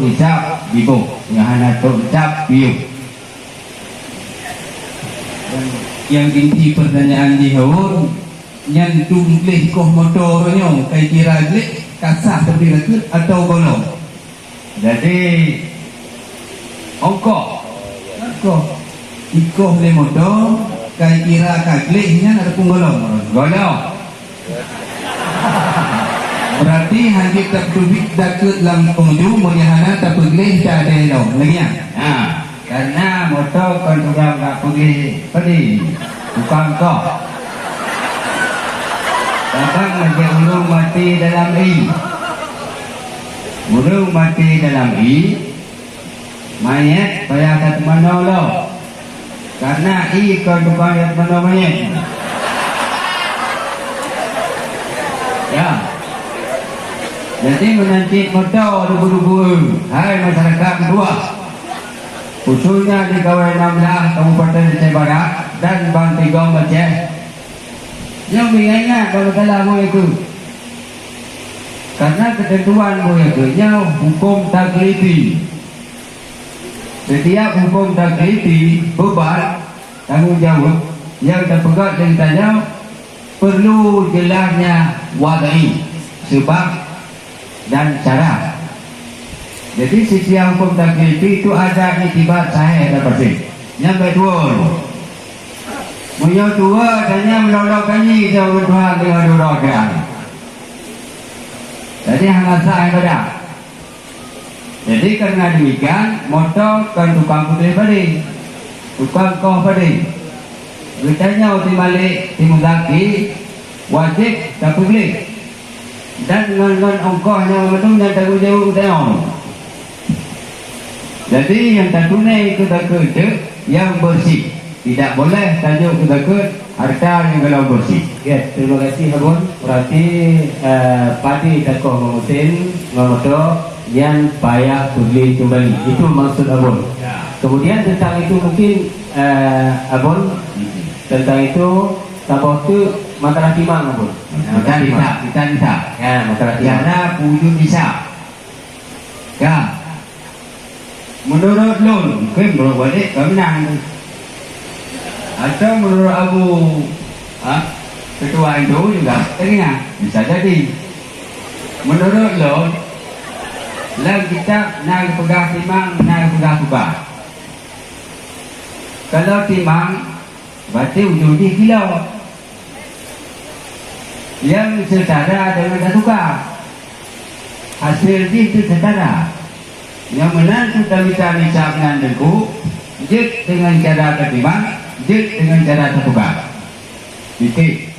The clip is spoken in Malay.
ucap bibo yang hana tu ucap biu. Yang inti pertanyaan di hawur yang tulis koh motornya kai kira glik kasah seperti itu atau golong. Jadi ongkok Ikoh le motor kai kira kagliknya ada pun golong. Berarti hanya tak tubik dakut dalam pengunjung mulyahana tak pergi tak ada dong lagi ya. Karena motor kan sudah tak pergi bukan kok. Kadang lagi ulung mati dalam burung mati dalam mayat payah kat menolong. Karena kan bukan yang menolong mayat. Ya. Jadi menanti motor rubu-rubu. Hai masyarakat luas, khususnya di Kawasan 16 Kabupaten Aceh Barat dan Bang Tigong Aceh. Yang biayanya kalau dalam itu, karena ketentuan itu hukum taklifi. Setiap hukum taklifi beban tanggung jawab yang terpegat dan tajam perlu jelasnya wadai sebab dan cara. Jadi setiap hukum taklifi itu ada itibat sahih dan bersih. Yang kedua, Mulia tua tanya menolong kami jauh Tuhan dengan doa. Jadi hangat sah pada. Jadi karena demikian motor kan tukang putih padi, tukang koh padi. Bertanya uti balik timudaki wajib tak publik dan dengan ongkosnya betul dan tanggung jawab utama. Jadi yang tak tunai itu tak kerja yang bersih. Tidak boleh tajuk kedekut harta yang kalau bersih. Ya, terima kasih Abun. Berarti padi dakoh memusin ngomoto yang payah beli kembali. Itu maksud Abun. Ya. Kemudian tentang itu mungkin Abun tentang itu tapoh itu masalah timang Abun. Kita bisa. Ya, masalah timang. Karena wujud bisa. Ya. Menurut Lun, menurut Wadik, kau menang. Atau menurut Abu ketua itu juga tengah bisa jadi. Menurut lo, lah kita nak pegang timang, nak pegang tukar. Kalau timang, berarti ujung di kilo. Yang setara dengan tukar. Hasil itu setara. Yang menang kita bisa menandaku, jik dengan cara ketimang, jik dengan cara tertukar. Titik.